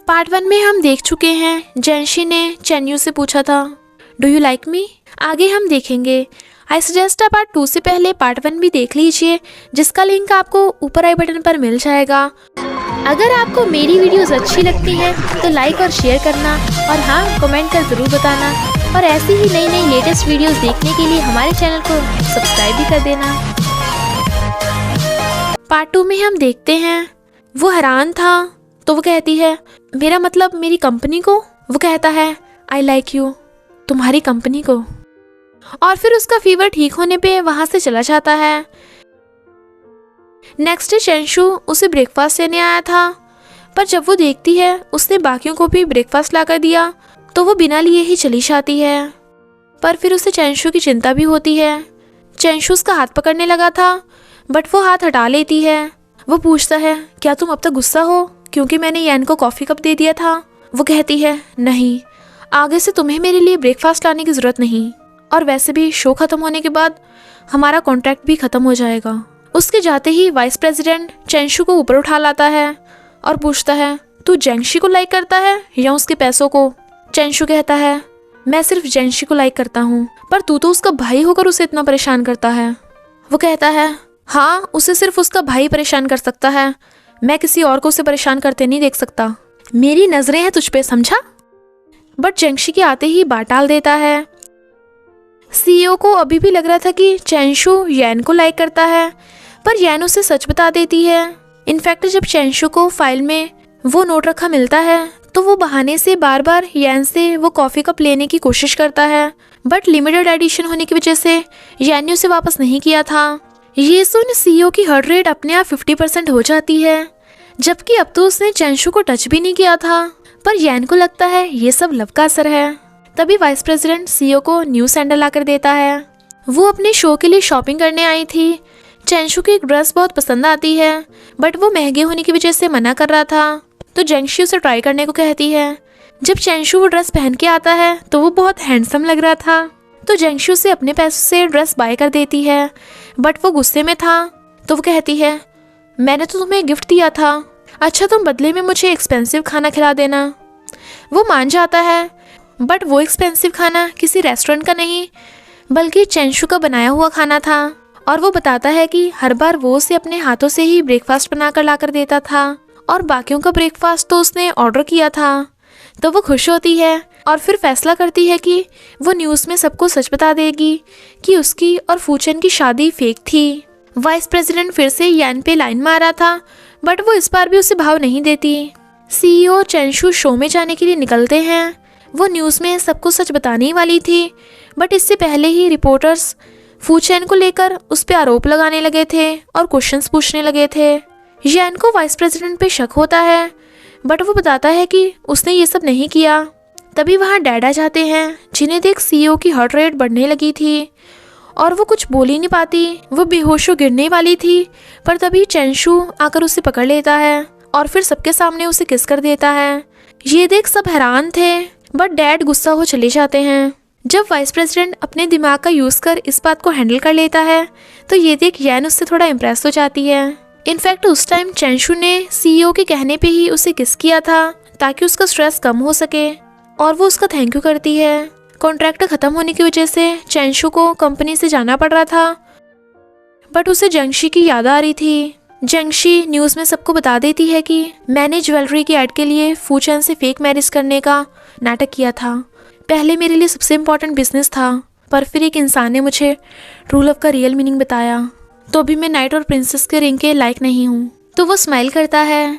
Part 1 में हम देख चुके हैं जेंशी ने चेन्यू से पूछा था डू यू लाइक मी। आगे हम देखेंगे। आई सजेस्ट आप पार्ट 2 से पहले पार्ट 1 भी देख लीजिए, जिसका लिंक आपको ऊपर आई बटन पर मिल जाएगा। अगर आपको मेरी वीडियोस अच्छी लगती हैं तो लाइक और शेयर करना, और हाँ, कमेंट कर ज़रूर बताना। और ऐसी ही नई नई लेटेस्ट वीडियोस देखने के लिए हमारे चैनल को सब्सक्राइब भी कर देना। पार्ट 2 में हम देखते हैं वो हैरान था तो वो कहती है मेरा मतलब मेरी कंपनी को। वो कहता है आई लाइक यू, तुम्हारी कंपनी को। और फिर उसका फीवर ठीक होने पे वहां से चला जाता है। नेक्स्ट डे चेंशु उसे ब्रेकफास्ट देने आया था, पर जब वो देखती है उसने बाकियों को भी ब्रेकफास्ट लाकर दिया तो वो बिना लिए ही चली जाती है। पर फिर उसे चेंशु की चिंता भी होती है। चेंशु उसका हाथ पकड़ने लगा था, बट वो हाथ हटा लेती है। वो पूछता है क्या तुम अब तक गुस्सा हो क्योंकि मैंने यैन को कॉफ़ी कप दे दिया था। वो कहती है नहीं, आगे से तुम्हें मेरे लिए ब्रेकफास्ट लाने की ज़रूरत नहीं, और वैसे भी शो ख़त्म होने के बाद हमारा कॉन्ट्रैक्ट भी ख़त्म हो जाएगा। उसके जाते ही वाइस प्रेसिडेंट चेंशु को ऊपर उठा लाता है और पूछता है तू जेंशी को लाइक करता है या उसके पैसों को। चेंशु कहता है मैं सिर्फ जेंशी को लाइक करता हूँ, पर तू तो उसका भाई होकर उसे इतना परेशान करता है। वो कहता है हाँ, उसे सिर्फ उसका भाई परेशान कर सकता है, मैं किसी और को उसे परेशान करते नहीं देख सकता। मेरी नजरें हैं तुझ पे, समझा। बट जेंशी के आते ही बात टाल देता है। सीईओ को अभी भी लग रहा था कि चेंशु यैन को लाइक करता है, पर यैन उसे सच बता देती है। इनफैक्ट जब चेंशु को फाइल में वो नोट रखा मिलता है तो वो बहाने से बार बार यैन से वो कॉफ़ी कप लेने की कोशिश करता है, बट लिमिटेड एडिशन होने की वजह से यैन ने उसे वापस नहीं किया था। ये सुन सीईओ की हार्ट रेट अपने आप 50% हो जाती है, जबकि अब तो उसने चेंशु को टच भी नहीं किया था। पर यैन को लगता है ये सब लव का असर है। तभी वाइस प्रेसिडेंट सीईओ को न्यू सैंडल लाकर देता है। वो अपने शो के लिए शॉपिंग करने आई थी। चेंशु की एक ड्रेस बहुत पसंद आती है, बट वो महंगे होने की वजह से मना कर रहा था, तो जेंशी उसे ट्राई करने को कहती है। जब चेंशु वो ड्रेस पहन के आता है तो वो बहुत हैंडसम लग रहा था, तो जेंशी उसे अपने पैसों से ड्रेस बाय कर देती है, बट वो गुस्से में था। तो वो कहती है मैंने तो तुम्हें गिफ्ट दिया था, अच्छा तुम बदले में मुझे एक्सपेंसिव खाना खिला देना। वो मान जाता है, बट वो एक्सपेंसिव खाना किसी रेस्टोरेंट का नहीं बल्कि चेंशु का बनाया हुआ खाना था। और वो बताता है कि हर बार वो उसे अपने हाथों से ही ब्रेकफास्ट बनाकर लाकर देता था, और बाकियों का ब्रेकफास्ट तो उसने ऑर्डर किया था। तो वो खुश होती है और फिर फैसला करती है कि वो न्यूज़ में सबको सच बता देगी कि उसकी और फूचेन की शादी फेक थी। वाइस प्रेसिडेंट फिर से यैन पे लाइन मारा था, बट वो इस बार भी उसे भाव नहीं देती। सीईओ चेंशु शो में जाने के लिए निकलते हैं। वो न्यूज़ में सबको सच बताने ही वाली थी, बट इससे पहले ही रिपोर्टर्स फूचेन को लेकर उस पर आरोप लगाने लगे थे और क्वेश्चंस पूछने लगे थे। यैन को वाइस प्रेसिडेंट पे शक होता है, बट वो बताता है कि उसने ये सब नहीं किया। तभी वहाँ डैड आ जाते हैं, जिन्हें देख सीईओ की हार्ट रेट बढ़ने लगी थी और वो कुछ बोल ही नहीं पाती। वो बेहोश गिरने वाली थी, पर तभी चेंशु आकर उसे पकड़ लेता है और फिर सबके सामने उसे किस कर देता है। ये देख सब हैरान थे, बट डैड गुस्सा हो चले जाते हैं। जब वाइस प्रेसिडेंट अपने दिमाग का यूज़ कर इस बात को हैंडल कर लेता है तो ये देख यैन उससे थोड़ा इम्प्रेस हो जाती है। इनफैक्ट उस टाइम चेंशु ने सीईओ के कहने पे ही उसे किस किया था ताकि उसका स्ट्रेस कम हो सके, और वो उसका थैंक यू करती है। कॉन्ट्रैक्ट खत्म होने की वजह से चेंशु को कंपनी से जाना पड़ रहा था, बट उसे जेंशी की याद आ रही थी। जेंशी न्यूज़ में सबको बता देती है कि मैंने ज्वेलरी की ऐड के लिए फूचेन से फेक मैरिज करने का नाटक किया था। पहले मेरे लिए सबसे इम्पोर्टेंट बिजनेस था, पर फिर एक इंसान ने मुझे ट्रू लव का रियल मीनिंग बताया, तो अभी मैं नाइट और प्रिंसेस के रिंग के लायक नहीं हूँ। तो वो स्माइल करता है,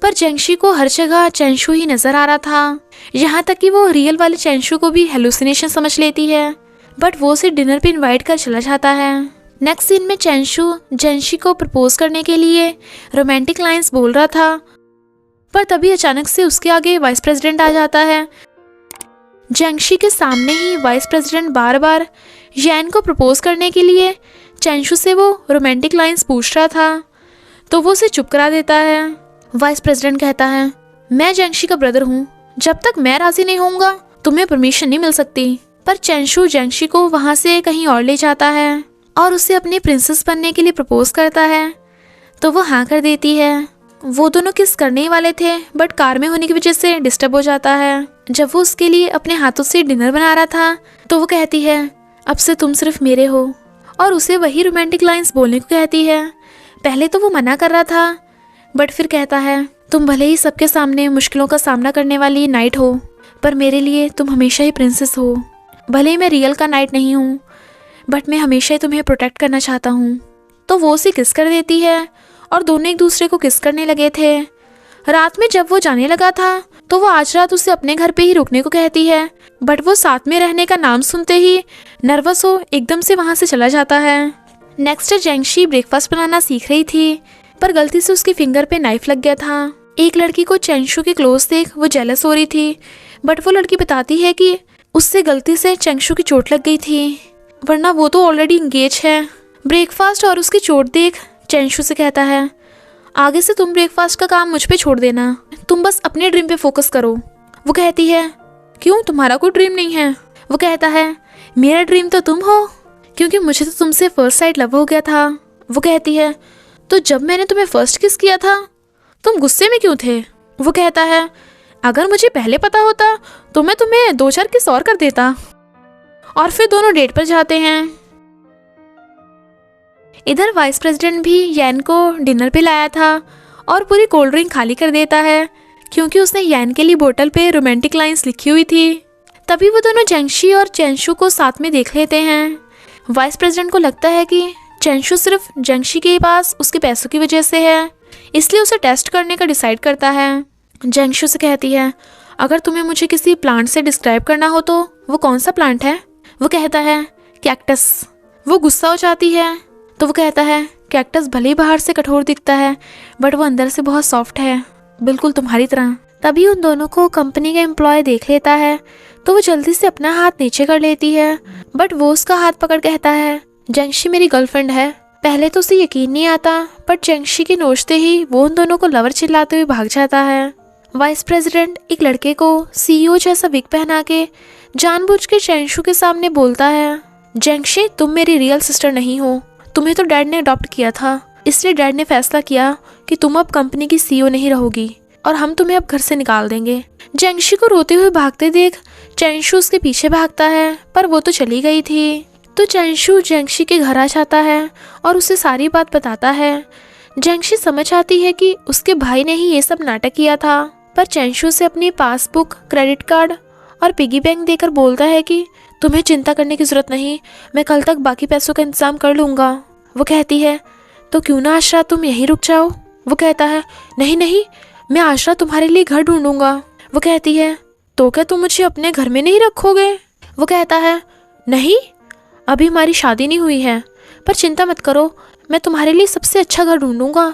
पर जेंशी को हर जगह चेंशु ही नजर आ रहा था, यहाँ तक कि वो रियल वाले चेंशु को भी हेलुसिनेशन समझ लेती है, बट वो उसे डिनर पे इनवाइट कर चला जाता है। नेक्स्ट सीन में चेंशु जेंशी को प्रपोज करने के लिए रोमांटिक लाइंस बोल रहा था, पर तभी अचानक से उसके आगे वाइस प्रेसिडेंट आ जाता है। जेंशी के सामने ही वाइस प्रेसिडेंट बार बार यैन को प्रपोज करने के लिए चेंशु से वो रोमांटिक लाइंस पूछ रहा था, तो वो उसे चुप करा देता है। वाइस प्रेसिडेंट कहता है मैं जेंशी का ब्रदर हूँ, जब तक मैं राजी नहीं होऊंगा तुम्हें परमिशन नहीं मिल सकती। पर चेंशु जेंशी को वहाँ से कहीं और ले जाता है और उसे अपनी प्रिंसेस बनने के लिए प्रपोज करता है, तो वो हाँ कर देती है। वो दोनों किस करने ही वाले थे, बट कार में होने की वजह से डिस्टर्ब हो जाता है। जब वो उसके लिए अपने हाथों से डिनर बना रहा था तो वो कहती है अब से तुम सिर्फ मेरे हो, और उसे वही रोमांटिक लाइंस बोलने को कहती है। पहले तो वो मना कर रहा था, बट फिर कहता है तुम भले ही सबके सामने मुश्किलों का सामना करने वाली नाइट हो, पर मेरे लिए तुम हमेशा ही प्रिंसेस हो। भले ही मैं रियल का नाइट नहीं हूँ, बट मैं हमेशा ही तुम्हें प्रोटेक्ट करना चाहता हूँ। तो वो उसे किस कर देती है और दोनों एक दूसरे को किस करने लगे थे। रात में जब वो जाने लगा था तो वो आज रात उसे अपने घर पे ही रुकने को कहती है, बट वो साथ में रहने का नाम सुनते ही नर्वस हो एकदम से वहाँ से चला जाता है। नेक्स्ट जेंगशी ब्रेकफास्ट बनाना सीख रही थी, पर गलती से उसके फिंगर पे नाइफ लग गया था। एक लड़की को चेंगशु के क्लोज देख वो जेलस हो रही थी, बट वो लड़की बताती है कि उससे गलती से चेंगशु की चोट लग गई थी, वरना वो तो ऑलरेडी इंगेज है। ब्रेकफास्ट और उसकी चोट देख चेंगशु से कहता है आगे से तुम ब्रेकफास्ट का काम मुझ पे छोड़ देना, तुम बस अपने ड्रीम पे फोकस करो। वो कहती है क्यों, तुम्हारा कोई ड्रीम नहीं है? वो कहता है मेरा ड्रीम तो तुम हो, क्योंकि मुझे तो तुमसे फर्स्ट साइड लव हो गया था। वो कहती है तो जब मैंने तुम्हें फर्स्ट किस किया था तुम गुस्से में क्यों थे? वो कहता है अगर मुझे पहले पता होता तो मैं तुम्हें 2-4 किस और कर देता। और फिर दोनों डेट पर जाते हैं। इधर वाइस प्रेसिडेंट भी यैन को डिनर पे लाया था और पूरी कोल्ड ड्रिंक खाली कर देता है, क्योंकि उसने यैन के लिए बोतल पे रोमांटिक लाइंस लिखी हुई थी। तभी वो दोनों जेंगशी और चेंशु को साथ में देख लेते हैं। वाइस प्रेसिडेंट को लगता है कि चेंशु सिर्फ जेंगशी के पास उसके पैसों की वजह से है, इसलिए उसे टेस्ट करने का डिसाइड करता है। जेंगशु से कहती है अगर तुम्हें मुझे किसी प्लांट से डिस्क्राइब करना हो तो वो कौन सा प्लांट है? वो कहता है कैक्टस। वो गुस्सा हो जाती है तो वो कहता है कैक्टस भले ही बाहर से कठोर दिखता है, बट वो अंदर से बहुत सॉफ्ट है, बिल्कुल तुम्हारी तरह। तभी उन दोनों को कंपनी का एम्प्लॉय देख लेता है तो वो जल्दी से अपना हाथ नीचे कर लेती है, बट वो उसका हाथ पकड़ कहता है जेंगशी मेरी गर्लफ्रेंड है। पहले तो उसे यकीन नहीं आता, बट जेंगशी के नोचते ही वो उन दोनों को लवर चिल्लाते हुए भाग जाता है। वाइस प्रेसिडेंट एक लड़के को सीईओ जैसा विग पहना के जानबूझ के चेंगशु के सामने बोलता है जेंगशी तुम मेरी रियल सिस्टर नहीं हो, तुम्हें तो डैड ने अडॉप्ट किया था, इसलिए डैड ने फैसला किया कि तुम अब कंपनी की सीईओ नहीं रहोगी और हम तुम्हें अब घर से निकाल देंगे। जेंगशी को रोते हुए भागते देख चेंगशु उसके पीछे भागता है, पर वो तो चली गई थी। तो चेंगशु जेंगशी के घर आ जाता है और उसे सारी बात बताता है। जेंगशी समझ आती है कि उसके भाई ने ही ये सब नाटक किया था, पर चेंगशु से अपनी पासबुक, क्रेडिट कार्ड और पिगी बैंक देकर बोलता है कि तुम्हें चिंता करने की जरूरत नहीं, मैं कल तक बाकी पैसों का इंतजाम कर लूँगा। वो कहती है तो क्यों ना आज रात तुम यहीं रुक जाओ। वो कहता है नहीं नहीं, मैं आज रात तुम्हारे लिए घर ढूंढूंगा। वो कहती है तो क्या तुम मुझे अपने घर में नहीं रखोगे? वो कहता है नहीं, अभी हमारी शादी नहीं हुई है, पर चिंता मत करो, मैं तुम्हारे लिए सबसे अच्छा घर ढूंढूंगा।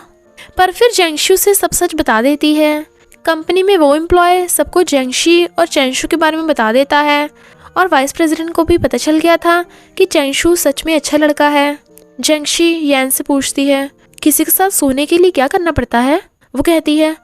पर फिर जेंगशु से सब सच बता देती है। कंपनी में वो एम्प्लॉय सबको जेंगशी और चेंगशु के बारे में बता देता है, और वाइस प्रेसिडेंट को भी पता चल गया था कि चेंगशु सच में अच्छा लड़का है। जेंगशी यैन से पूछती है किसी के साथ सोने के लिए क्या करना पड़ता है? वो कहती है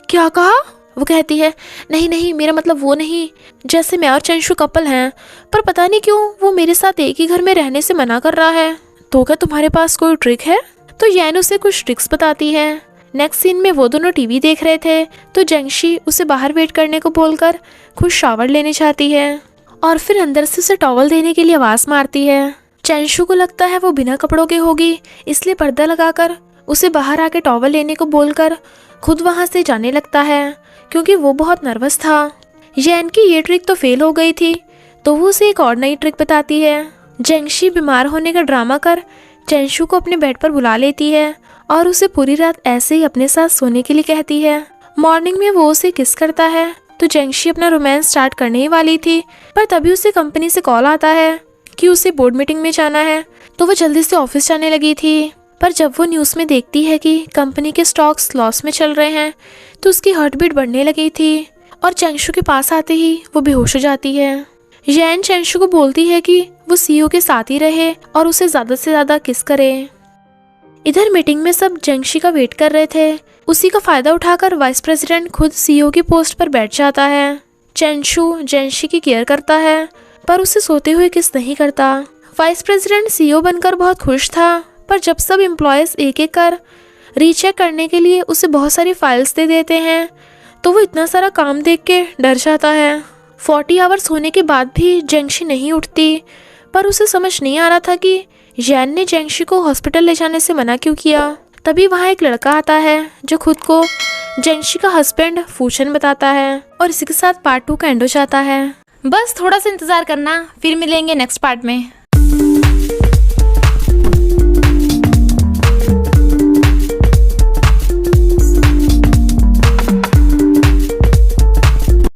क्या कहा? वो कहती है नहीं नहीं, मेरा मतलब वो नहीं, जैसे मैं और चेंगशु कपल हैं, पर पता नहीं क्यों वो मेरे साथ एक ही घर में रहने से मना कर रहा है। तो क्या तुम्हारे पास कोई ट्रिक है? तो यैन उसे कुछ ट्रिक्स बताती है। नेक्स्ट सीन में वो दोनों टीवी देख रहे थे तो जेंगशी उसे बाहर वेट करने को बोलकर खुद शावर लेने चाहती है, और फिर अंदर से उसे टॉवल देने के लिए आवाज़ मारती है। चेंगशु को लगता है वो बिना कपड़ों के होगी, इसलिए पर्दा लगाकर उसे बाहर आके टॉवल लेने को बोलकर खुद वहाँ से जाने लगता है, क्योंकि वो बहुत नर्वस था। यैन की ये ट्रिक तो फेल हो गई थी, तो वो उसे एक और नई ट्रिक बताती है। जेंगशी बीमार होने का ड्रामा कर चेंगशु को अपने बेड पर बुला लेती है और उसे पूरी रात ऐसे ही अपने साथ सोने के लिए कहती है। मॉर्निंग में वो उसे किस करता है तो जेंगशी अपना रोमांस स्टार्ट करने ही वाली थी, पर तभी उसे कंपनी से कॉल आता है कि उसे बोर्ड मीटिंग में जाना है, तो वो जल्दी से ऑफिस जाने लगी थी। पर जब वो न्यूज़ में देखती है कि कंपनी के स्टॉक्स लॉस में चल रहे हैं तो उसकी हार्ट बीट बढ़ने लगी थी, और चेंगशु के पास आते ही वो बेहोश हो जाती है। यैन चेंगशु को बोलती है कि वो सीईओ के साथ ही रहे और उसे ज़्यादा से ज़्यादा किस करे। इधर मीटिंग में सब जेंगशी का वेट कर रहे थे, उसी का फ़ायदा उठाकर वाइस प्रेसिडेंट खुद सीईओ की पोस्ट पर बैठ जाता है। चेंगशु जेंगशी की केयर करता है, पर उसे सोते हुए किस नहीं करता। वाइस प्रेसिडेंट सीईओ बनकर बहुत खुश था, पर जब सब एम्प्लॉयज़ एक एक कर रीचेक करने के लिए उसे बहुत सारी फाइल्स दे देते हैं। तो वो इतना सारा काम देख के डर जाता है। 40 आवर्स होने के बाद भी जेंगशी नहीं उठती, पर उसे समझ नहीं आ रहा था कि जैन ने जेंगशी को हॉस्पिटल ले जाने से मना क्यों किया। तभी वहाँ एक लड़का आता है जो खुद को जेंगशी का हस्बैंड फूशन बताता है, और इसी के साथ पार्ट 2 का एंड हो जाता है। बस थोड़ा सा इंतज़ार करना, फिर मिलेंगे नेक्स्ट पार्ट में।